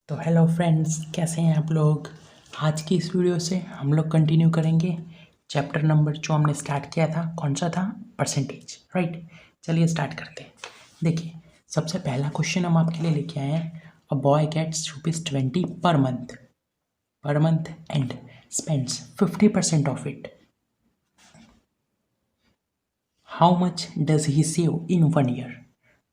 तो hello friends, कैसे हैं आप लोग। आज की इस वीडियो से हम लोग कंटिन्यू करेंगे चैप्टर नंबर जो हमने स्टार्ट किया था। कौन सा था? Percentage, right. चलिए स्टार्ट करते हैं। देखिए, सबसे पहला क्वेश्चन हम आपके लिए लेके आए हैं। A boy gets ₹20 per month and spends 50% of it. How much does he save in 1 year.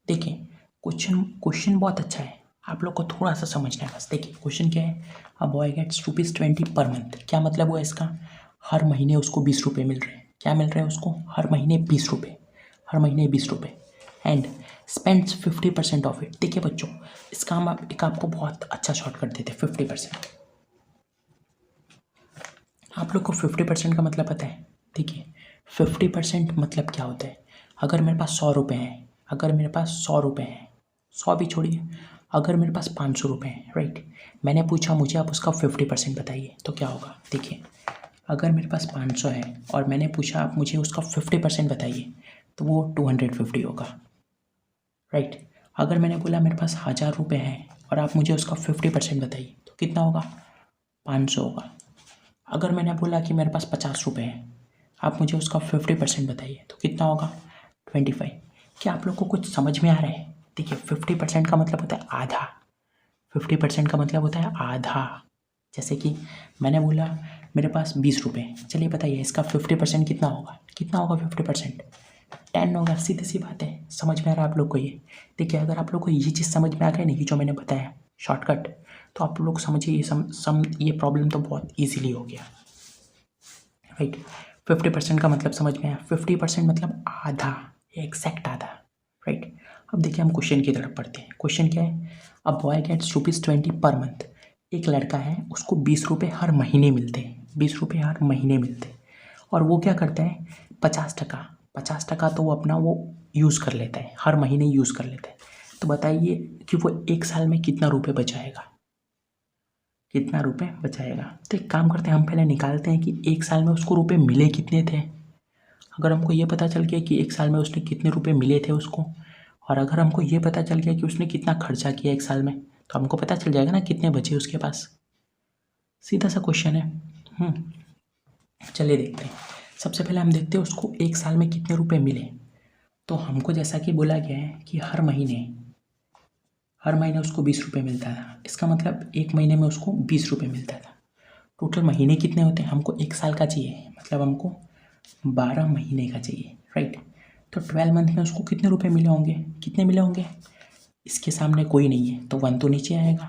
देखिए, क्वेश्चन बहुत अच्छा है, आप लोग को थोड़ा सा समझना है बस। देखिए क्वेश्चन क्या है। A boy gets ₹20 per month. क्या मतलब हुआ इसका? हर महीने उसको 20 रुपये मिल रहे हैं। क्या मिल रहा है उसको? हर महीने 20 रुपये। हर महीने 20 रुपये एंड स्पेंड्स 50% ऑफ इट। देखिए बच्चों, इसका हम एक आपको बहुत अच्छा शॉर्टकट देते हैं। 50%। आप लोग को 50% का मतलब पता है? देखिए, 50% मतलब क्या होता है। अगर मेरे पास 100 रुपये हैं, अगर मेरे पास 100 रुपये हैं, 100 भी छोड़िए, अगर मेरे पास 500 रुपये हैं, राइट। मैंने पूछा मुझे आप उसका 50% बताइए, तो क्या होगा? देखिए, अगर मेरे पास 500 है और मैंने पूछा आप मुझे उसका 50% बताइए, तो वो 250 होगा, राइट। अगर मैंने बोला मेरे पास 1000 रुपये हैं और आप मुझे उसका 50% बताइए, तो कितना होगा? 500 होगा। अगर मैंने बोला कि मेरे पास 50 रुपये हैं, आप मुझे उसका 50% बताइए, तो कितना होगा? 25। क्या आप लोग को कुछ समझ में आ रहा है? देखिए, 50% का मतलब होता है आधा। 50% का मतलब होता है आधा। जैसे कि मैंने बोला मेरे पास 20 रुपये हैं, चलिए बताइए इसका 50% कितना होगा? कितना होगा 50%? 10 होगा। सीधी सी बात है, समझ में आ रहा है आप लोग को ये? देखिए, अगर आप लोग को ये चीज़ समझ में आ गई नहीं, जो मैंने बताया शॉर्टकट, तो आप लोग समझिए ये प्रॉब्लम तो बहुत ईजिली हो गया, राइट। 50% का मतलब समझ में आया। 50% मतलब आधा, एग्जैक्ट आधा, राइट। अब देखिए हम क्वेश्चन की तरफ पढ़ते हैं। क्वेश्चन क्या है? A boy gets ₹20 per month. एक लड़का है, उसको 20 रुपये हर महीने मिलते हैं। 20 रुपये हर महीने मिलते हैं और वो क्या करता है? 50% तो वो अपना वो यूज़ कर लेता है, हर महीने यूज़ कर लेता है। तो बताइए कि वो एक साल में कितना रुपये बचाएगा? कितना रुपये बचाएगा? तो एक काम करते हैं, हम पहले निकालते हैं कि एक साल में उसको रुपये मिले कितने थे। अगर हमको ये पता चल गया कि एक साल में उसने कितने रुपये मिले थे उसको, और अगर हमको ये पता चल गया कि उसने कितना खर्चा किया एक साल में, तो हमको पता चल जाएगा ना कितने बचे उसके पास। सीधा सा क्वेश्चन है। चलिए देखते हैं। सबसे पहले हम देखते हैं उसको एक साल में कितने रुपये मिले। तो हमको जैसा कि बोला गया है कि हर महीने उसको 20 रुपये मिलता था। इसका मतलब एक महीने में उसको 20 रुपये मिलता था। टोटल महीने कितने होते हैं? हमको एक साल का चाहिए, मतलब हमको 12 महीने का चाहिए, राइट। तो 12 मंथ में उसको कितने रुपए मिले होंगे? कितने मिले होंगे? इसके सामने कोई नहीं है तो 1 तो नीचे आएगा।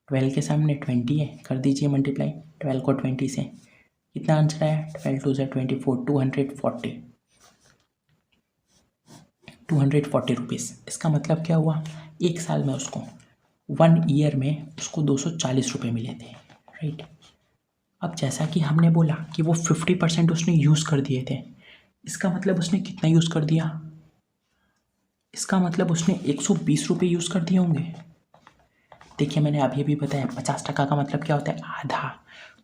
12 के सामने 20 है, कर दीजिए मल्टीप्लाई 12 को 20 से। कितना आंसर आया? 12 2 से 24, 240 रुपीज़। इसका मतलब क्या हुआ? एक साल में उसको 1 ईयर में उसको 240 रुपये मिले थे, राइट। अब जैसा कि हमने बोला कि वो 50% उसने यूज़ कर दिए थे, इसका मतलब उसने कितना यूज़ कर दिया? इसका मतलब उसने 120 रुपये यूज़ कर दिए होंगे। देखिए, मैंने अभी भी बताया 50% का मतलब क्या होता है? आधा।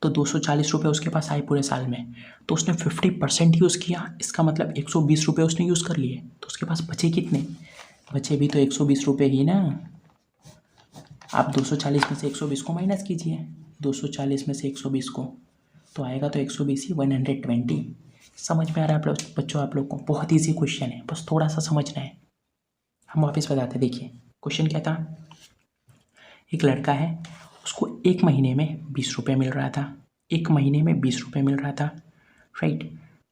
तो 240 रुपये उसके पास आए पूरे साल में, तो उसने 50% यूज़ किया। इसका मतलब 120 रुपये उसने यूज़ कर लिए। तो उसके पास बचे कितने? बचे भी तो 120 रुपये ही ना। आप 240 में से 120 को माइनस कीजिए, 240 में से 120 को, तो आएगा तो 120 ही, 120। समझ में आ रहा है आप लोग बच्चों? आप लोग को बहुत ईजी क्वेश्चन है, बस थोड़ा सा समझना है। हम वापस बताते, देखिए क्वेश्चन क्या था। एक लड़का है, उसको एक महीने में 20 रुपये मिल रहा था। एक महीने में 20 रुपये मिल रहा था, राइट।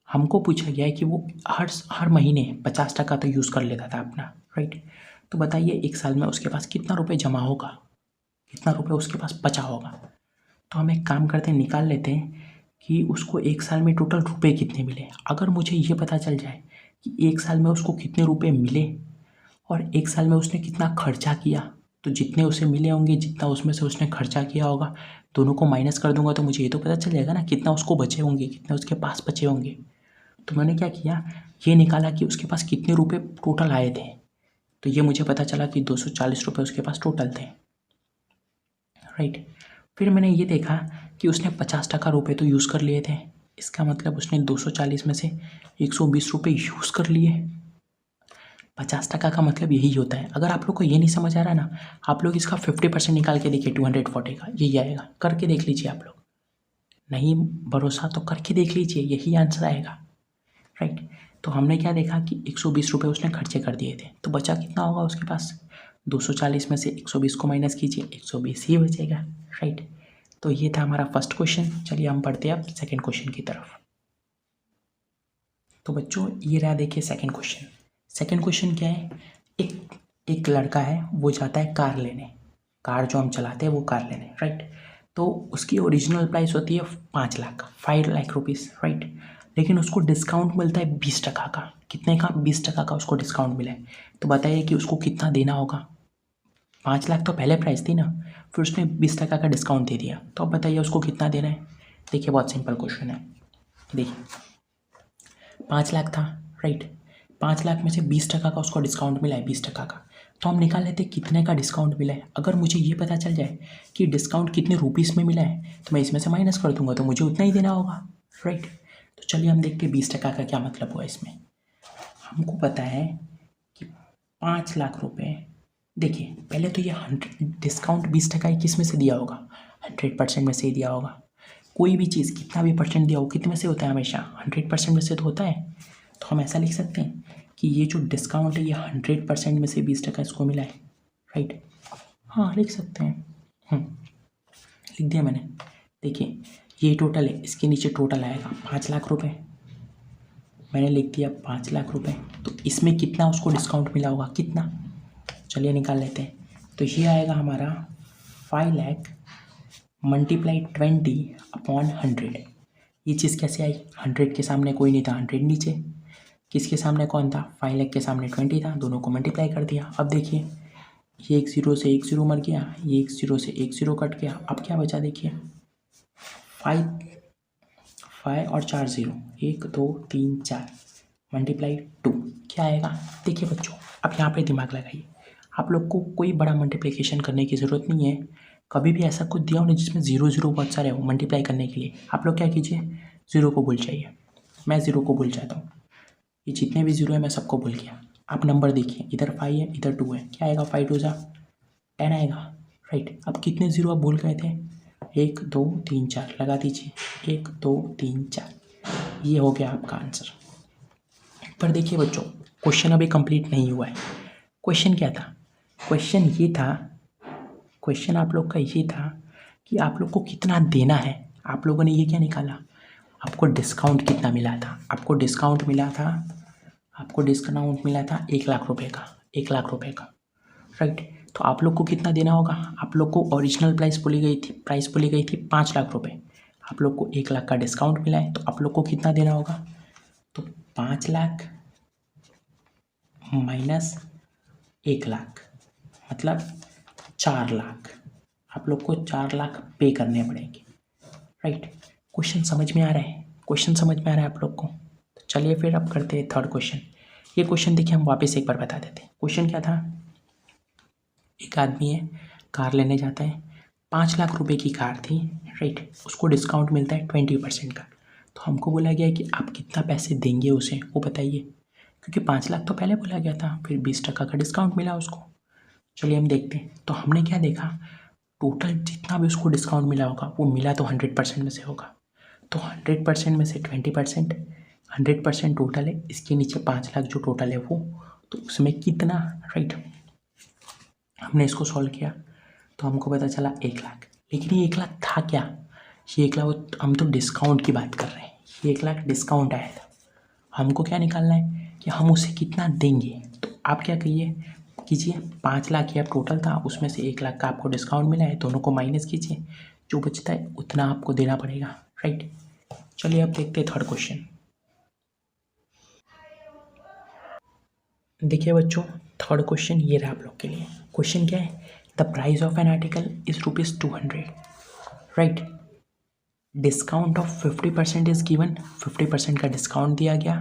हमको पूछा गया है कि वो हर महीने 50% तो यूज़ कर लेता था अपना, राइट। तो बताइए एक साल में उसके पास कितना रुपये जमा होगा, कितना रुपये उसके पास बचा होगा। तो हम एक काम करते हैं, निकाल लेते हैं कि उसको एक साल में टोटल रुपये कितने मिले। अगर मुझे ये पता चल जाए कि एक साल में उसको कितने रुपये मिले और एक साल में उसने कितना खर्चा किया, तो जितने उसे मिले होंगे, जितना उसमें से उसने खर्चा किया होगा, दोनों को माइनस कर दूंगा तो मुझे ये तो पता चल जाएगा ना कितना उसको बचे होंगे, कितने उसके पास बचे होंगे। तो मैंने क्या किया, ये निकाला कि उसके पास कितने रुपये टोटल आए थे। तो ये मुझे पता चला कि 240 रुपये उसके पास टोटल थे, राइट। फिर मैंने ये देखा कि उसने 50% रुपये तो यूज़ कर लिए थे। इसका मतलब उसने 240 में से 120 रुपये यूज़ कर लिए। 50% का मतलब यही होता है। अगर आप लोग को ये नहीं समझ आ रहा ना, आप लोग इसका 50% निकाल के देखिए, 240 का यही आएगा। करके देख लीजिए आप लोग, नहीं भरोसा तो करके देख लीजिए, यही आंसर आएगा, राइट। तो हमने क्या देखा कि 120 रुपये उसने खर्चे कर दिए थे, तो बचा कितना होगा उसके पास? 240 में से 120 को माइनस कीजिए, 120 ही बचेगा, राइट। तो ये था हमारा फर्स्ट क्वेश्चन। चलिए हम पढ़ते हैं अब सेकेंड क्वेश्चन की तरफ। तो बच्चों ये रहा, देखिए सेकेंड क्वेश्चन। सेकेंड क्वेश्चन क्या है? एक लड़का है, वो जाता है कार लेने, कार जो हम चलाते हैं वो कार लेने, राइट। तो उसकी ओरिजिनल प्राइस होती है 5 लाख, 5 लाख रुपीज़, राइट। लेकिन उसको डिस्काउंट मिलता है 20% का। कितने का? 20% का उसको डिस्काउंट मिला है। तो बताइए कि उसको कितना देना होगा? 5 लाख तो पहले प्राइस थी ना, फिर उसने 20% का डिस्काउंट दे दिया, तो अब बताइए उसको कितना देना है? देखिए बहुत सिंपल क्वेश्चन है। देखिए 5 लाख था, राइट। 5 लाख में से 20% का उसको डिस्काउंट मिला है, 20% का। तो हम निकाल लेते कितने का डिस्काउंट मिला है। अगर मुझे ये पता चल जाए कि डिस्काउंट कितने रुपीज़ में मिला है, तो मैं इसमें से माइनस कर दूंगा, तो मुझे उतना ही देना होगा, राइट। तो चलिए हम देखते हैं 20% का क्या मतलब हुआ इसमें। हमको पता है कि 5 लाख रुपए, देखिए पहले तो ये 100 डिस्काउंट 20% ही किस में से दिया होगा? 100% में से ही दिया होगा। कोई भी चीज़ कितना भी परसेंट दिया हो, कितने में से होता है? हमेशा 100% में से तो होता है। तो हम ऐसा लिख सकते हैं कि ये जो डिस्काउंट है ये 100% में से 20% इसको मिला है, राइट। हाँ लिख सकते हैं, लिख दिया मैंने। देखिए ये टोटल है, इसके नीचे टोटल आएगा 5 लाख रुपए, मैंने लिख दिया 5 लाख रुपए। तो इसमें कितना उसको डिस्काउंट मिला होगा, कितना? चलिए निकाल लेते हैं। तो ये आएगा हमारा 5 लाख मल्टीप्लाई 20/100। ये चीज़ कैसे आई? 100 के सामने कोई नहीं था, 100 नीचे, किसके सामने कौन था? 5 लाख के सामने 20 था, दोनों को मल्टीप्लाई कर दिया। अब देखिए ये एक ज़ीरो से एक ज़ीरो मर गया, ये एक ज़ीरो से एक ज़ीरो कट गया। अब क्या बचा? देखिए 5 और 4 ज़ीरो, 1 2 3 4 मल्टीप्लाई 2 क्या आएगा? देखिए बच्चों अब यहाँ पे दिमाग लगाइए, आप लोग को कोई बड़ा मल्टीप्लिकेशन करने की ज़रूरत नहीं है। कभी भी ऐसा कुछ दिया हो ना जिसमें ज़ीरो ज़ीरो बहुत सारे हो मल्टीप्लाई करने के लिए, आप लोग क्या कीजिए, ज़ीरो को भूल जाइए। मैं ज़ीरो को भूल जाता हूँ, ये जितने भी ज़ीरो है मैं सबको भूल गया। आप नंबर देखिए, इधर 5 है इधर 2 है, क्या आएगा? 5 2 10 आएगा, राइट। अब कितने ज़ीरो आप भूल गए थे? 1 2 3 4 लगा दीजिए, 1 2 3 4, ये हो गया आपका आंसर। पर देखिए बच्चों क्वेश्चन अभी कंप्लीट नहीं हुआ है। क्वेश्चन क्या था? क्वेश्चन ये था, क्वेश्चन आप लोग का ये था कि आप लोग को कितना देना है। आप लोगों ने ये क्या निकाला? आपको डिस्काउंट कितना मिला था? आपको डिस्काउंट मिला था 1 लाख रुपए का, 1 लाख रुपए का, राइट। तो आप लोग को कितना देना होगा? आप लोग को ओरिजिनल प्राइस बोली गई थी 5 लाख रुपए, आप लोग को 1 लाख का डिस्काउंट मिला है, तो आप लोग को कितना देना होगा? तो 5 लाख माइनस 1 लाख मतलब 4 लाख, आप लोग को 4 लाख पे करने पड़ेंगे, राइट। क्वेश्चन समझ में आ रहा है? क्वेश्चन समझ में आ रहा है आप लोग को? तो चलिए फिर अब करते हैं थर्ड क्वेश्चन। ये क्वेश्चन देखिए हम वापस एक बार बता देते हैं। क्वेश्चन क्या था? एक आदमी है, कार लेने जाता है, 5 लाख रुपए की कार थी, राइट। उसको डिस्काउंट मिलता है 20% का। तो हमको बोला गया है कि आप कितना पैसे देंगे उसे, वो बताइए, क्योंकि 5 लाख तो पहले बोला गया था, फिर 20% का डिस्काउंट मिला उसको। चलिए हम देखते हैं। तो हमने क्या देखा, टोटल जितना भी उसको डिस्काउंट मिला होगा वो मिला तो 100% में से होगा। तो 100% में से 20%, 100% टोटल है, इसके नीचे 5 लाख जो टोटल है वो, तो उसमें कितना, राइट। हमने इसको सॉल्व किया तो हमको पता चला 1 लाख। लेकिन ये 1 लाख था क्या? ये 1 लाख, हम तो डिस्काउंट की बात कर रहे हैं, ये 1 लाख डिस्काउंट आया था। हमको क्या निकालना है कि हम उसे कितना देंगे। तो आप क्या कीजिए 5 लाख ही आप टोटल था, उसमें से 1 लाख का आपको डिस्काउंट मिला है, दोनों को माइनस कीजिए, जो बचता है उतना आपको देना पड़ेगा, राइट। चलिए अब देखते हैं थर्ड क्वेश्चन। देखिए बच्चों थर्ड क्वेश्चन ये रहा आप लोग के लिए। क्वेश्चन क्या है? The price of an article is ₹200, right. Discount of 50% is given, 50% का डिस्काउंट दिया गया।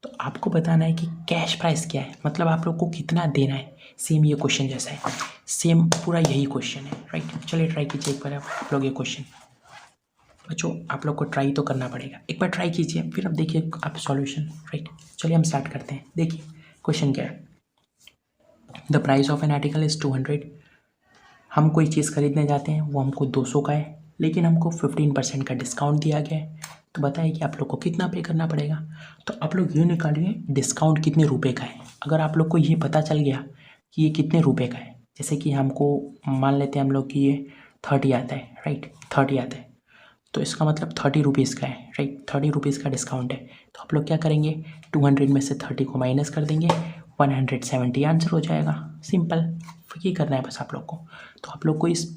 तो आपको बताना है कि कैश प्राइस क्या है, मतलब आप लोग को कितना देना है। सेम ये क्वेश्चन जैसा है, सेम पूरा यही क्वेश्चन है, राइट। चलिए ट्राई कीजिए एक बार आप लोग ये क्वेश्चन। बच्चों आप लोग को ट्राई तो करना पड़ेगा, एक बार ट्राई कीजिए फिर अब देखिए आप सॉल्यूशन, राइट। चलिए हम स्टार्ट करते हैं। देखिए क्वेश्चन क्या है, the price of an article is 200। हम कोई चीज़ खरीदने जाते हैं, वो हमको 200 का है, लेकिन हमको 15% का डिस्काउंट दिया गया है। तो बताइए कि आप लोग को कितना पे करना पड़ेगा। तो आप लोग ये निकालिए डिस्काउंट कितने रुपए का है। अगर आप लोग को ये पता चल गया कि ये कितने रुपए का है, जैसे कि हमको मान लेते हैं हम लोग कि ये 30 आता है, राइट, 30 आता है, तो इसका मतलब 30 रुपीज़ का है, राइट, 30 रुपीज़ का डिस्काउंट है। तो आप लोग क्या करेंगे, 200 में से 30 को माइनस कर देंगे, 170 आंसर हो जाएगा। सिंपल, ये करना है बस आप लोग को। तो आप लोग को इस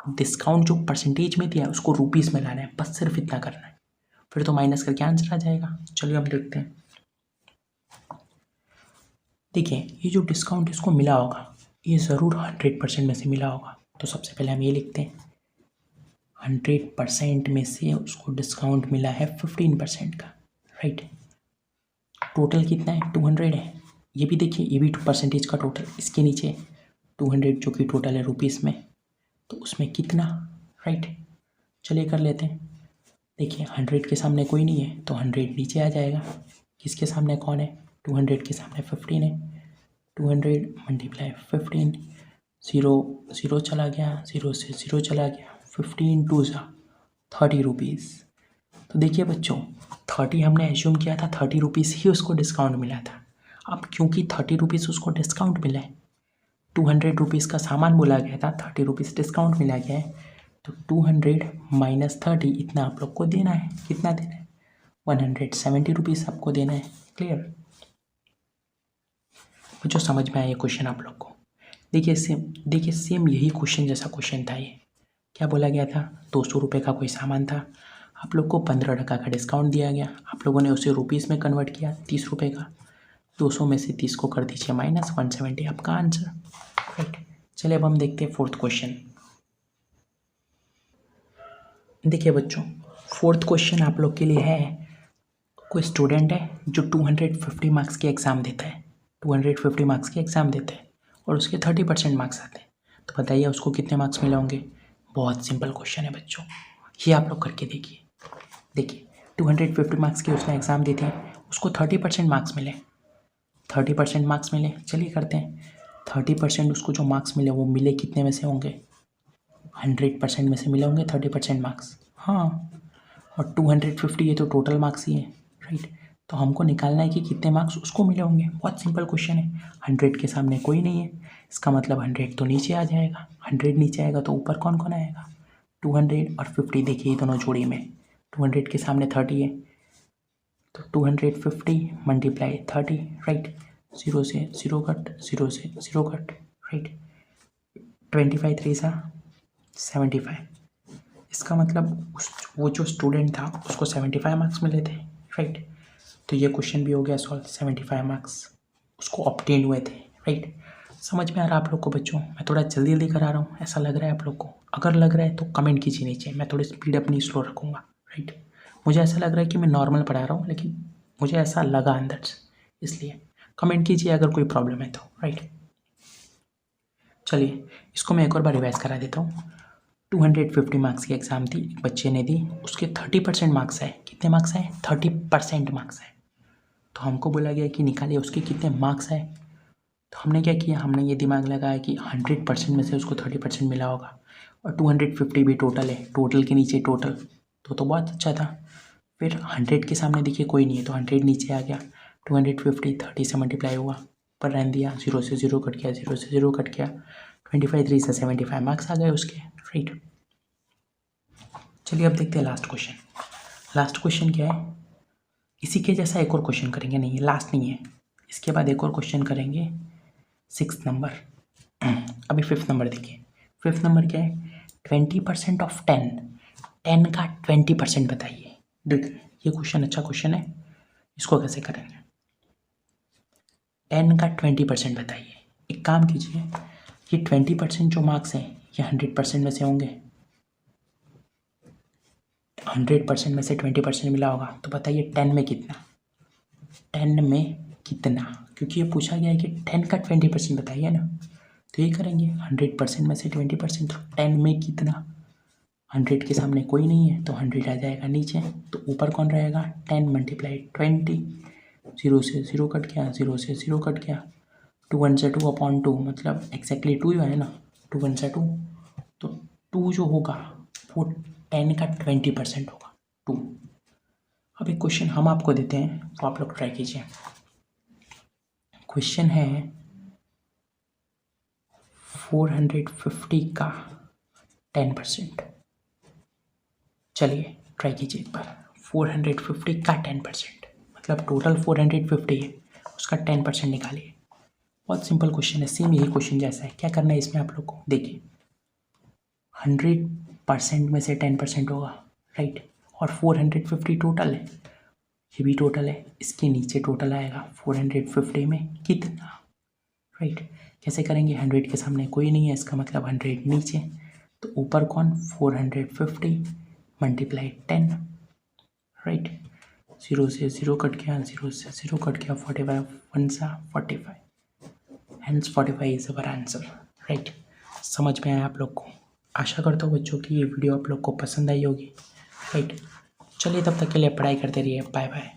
डिस्काउंट जो परसेंटेज में दिया है उसको रुपीज़ में लाना है, बस सिर्फ इतना करना है, फिर तो माइनस करके आंसर आ जाएगा। चलिए हम देखते हैं। देखिए ये जो डिस्काउंट इसको मिला होगा ये ज़रूर 100% में से मिला होगा। तो सबसे पहले हम ये लिखते हैं 100% में से उसको डिस्काउंट मिला है 15% का, राइट। टोटल कितना है, 200 है। ये भी देखिए, ये भी परसेंटेज का टोटल, इसके नीचे 200 जो कि टोटल है रुपीज़ में, तो उसमें कितना, राइट। चलिए कर लेते हैं। देखिए 100 के सामने कोई नहीं है तो 100 नीचे आ जाएगा। किसके सामने कौन है, 200 के सामने 15 है। 200 मल्टीप्लाई 15, 0 चला गया, 0 से 0 चला गया, 15 2 30 रुपीज़। तो देखिए बच्चों 30 हमने एज्यूम किया था 30 रुपीज़ ही उसको डिस्काउंट मिला था। अब क्योंकि 30 रुपीज़ उसको डिस्काउंट मिला है, 200 रुपीज़ का सामान बोला गया था, 30 रुपीज़ डिस्काउंट मिला गया है, तो 200 माइनस 30 इतना आप लोग को देना है। कितना देना है, 170 रुपीज़ आपको देना है। क्लियर, जो समझ में आया ये क्वेश्चन आप लोग को। देखिए सेम यही क्वेश्चन जैसा क्वेश्चन था। ये क्या बोला गया था, 200 रुपये का कोई सामान था, आप लोग को 15% का डिस्काउंट दिया गया, आप लोगों ने उसे रुपीज़ में कन्वर्ट किया 30 रुपये का, 200 में से 30 को कर दीजिए माइनस, 170 आपका आंसर, राइट। चलिए अब हम देखते हैं फोर्थ क्वेश्चन। देखिए बच्चों फोर्थ क्वेश्चन आप लोग के लिए है, कोई स्टूडेंट है जो 250 मार्क्स के एग्ज़ाम देता है, 250 मार्क्स के एग्ज़ाम देता है और उसके 30% मार्क्स आते हैं। तो बताइए उसको कितने मार्क्स मिले होंगे। बहुत सिंपल क्वेश्चन है बच्चों, ये आप लोग करके देखिए। देखिए 250 मार्क्स के उसने एग्ज़ाम देते हैं, उसको 30% मार्क्स मिले, 30% मार्क्स मिले। चलिए करते हैं, 30% उसको जो मार्क्स मिले वो मिले कितने में से होंगे, 100% में से मिले होंगे 30% मार्क्स। हाँ, और 250 ये तो टोटल मार्क्स ही है, राइट। तो हमको निकालना है कि कितने मार्क्स उसको मिले होंगे। बहुत सिंपल क्वेश्चन है, 100 के सामने कोई नहीं है, इसका मतलब 100 तो नीचे आ जाएगा, 100 नीचे आएगा तो ऊपर कौन कौन आएगा, 200 और 50। देखिए ये दोनों जोड़ी में 200 के सामने 30 है, तो 250 मल्टीप्लाई 30, राइट। 0 से 0 कट, 0 से 0 कट, राइट। 25 3 75। इसका मतलब वो जो स्टूडेंट था उसको 75 मार्क्स मिले थे, राइट। तो ये क्वेश्चन भी हो गया सॉल्व, 75 मार्क्स उसको ऑब्टेन हुए थे, राइट। समझ में आ रहा है आप लोग को बच्चों, मैं थोड़ा जल्दी जल्दी करा रहा हूँ, ऐसा लग रहा है आप लोग को। अगर लग रहा है तो कमेंट कीजिए नीचे, मैं थोड़ी स्पीड अपनी स्लो रखूँगा, राइट। मुझे ऐसा लग रहा है कि मैं नॉर्मल पढ़ा रहा हूँ, लेकिन मुझे ऐसा लगा अंदर से, इसलिए कमेंट कीजिए अगर कोई प्रॉब्लम है तो, राइट। चलिए इसको मैं एक और बार रिवाइज करा देता हूँ। 250 मार्क्स की एग्ज़ाम थी, एक बच्चे ने दी, उसके 30% मार्क्स आए। कितने मार्क्स आए, 30% मार्क्स आए। तो हमको बोला गया कि निकालिए उसके कितने मार्क्स आए। तो हमने क्या किया, हमने ये दिमाग लगाया कि 100% में से उसको 30% मिला होगा, और 250 भी टोटल है, टोटल के नीचे टोटल, तो बहुत अच्छा था। फिर 100 के सामने देखिए कोई नहीं है तो 100 नीचे आ गया, 250 30 से मल्टीप्लाई हुआ, पर रहने दिया, 0 से 0 कट गया, 0 से 0 कट गया, 25 3 से 75 मार्क्स आ गए उसके, राइट। चलिए अब देखते हैं लास्ट क्वेश्चन। लास्ट क्वेश्चन क्या है, इसी के जैसा एक और क्वेश्चन करेंगे, नहीं ये लास्ट नहीं है, इसके बाद एक और क्वेश्चन करेंगे 6 नंबर। अभी 5th नंबर देखिए, 5th नंबर क्या है, 20% ऑफ 10 का 20% बताइए। देखिए ये क्वेश्चन अच्छा क्वेश्चन है, इसको कैसे करेंगे, 10 का 20% बताइए। एक काम कीजिए, ये 20% जो मार्क्स हैं ये 100% में से होंगे, 100% में से 20% मिला होगा, तो बताइए 10 में कितना, 10 में कितना, क्योंकि ये पूछा गया है कि 10 का 20% बताइए ना। तो ये करेंगे 100% में से 20%, तो 10 में कितना, 100 के सामने कोई नहीं है तो 100 आ जाएगा नीचे, तो ऊपर कौन रहेगा, 10 मल्टीप्लाई 20, 0 से 0 कट गया, 0 से 0 कट गया, 2 1 से 2 अपॉन 2 मतलब एग्जैक्टली 2 ही है ना, 2 1 से 2, तो 2 जो होगा वो 10 का 20% होगा 2। अब एक क्वेश्चन हम आपको देते हैं तो आप लोग ट्राई कीजिए। क्वेश्चन है 450 का 10%। चलिए ट्राई कीजिए एक बार। 450 का 10% मतलब टोटल 450 है, उसका 10% निकालिए। बहुत सिंपल क्वेश्चन है, सेम यही क्वेश्चन जैसा है। क्या करना है इसमें आप लोग को, देखिए 100% में से 10% होगा, राइट, और 450 टोटल है, ये भी टोटल है, इसके नीचे टोटल आएगा 450 में कितना, राइट। कैसे करेंगे, 100 के सामने कोई नहीं है, इसका मतलब 100 नीचे, तो ऊपर कौन, 450 मल्टीप्लाई 10, राइट। 0 से 0 कट गया, 0 से 0 कट गया, 45 1 सा 45, hence 45 is our answer, right. समझ में आया आप लोग को। आशा करता हूँ बच्चों की ये वीडियो आप लोग को पसंद आई होगी, राइट। चलिए तब तक के लिए पढ़ाई करते रहिए, बाय बाय।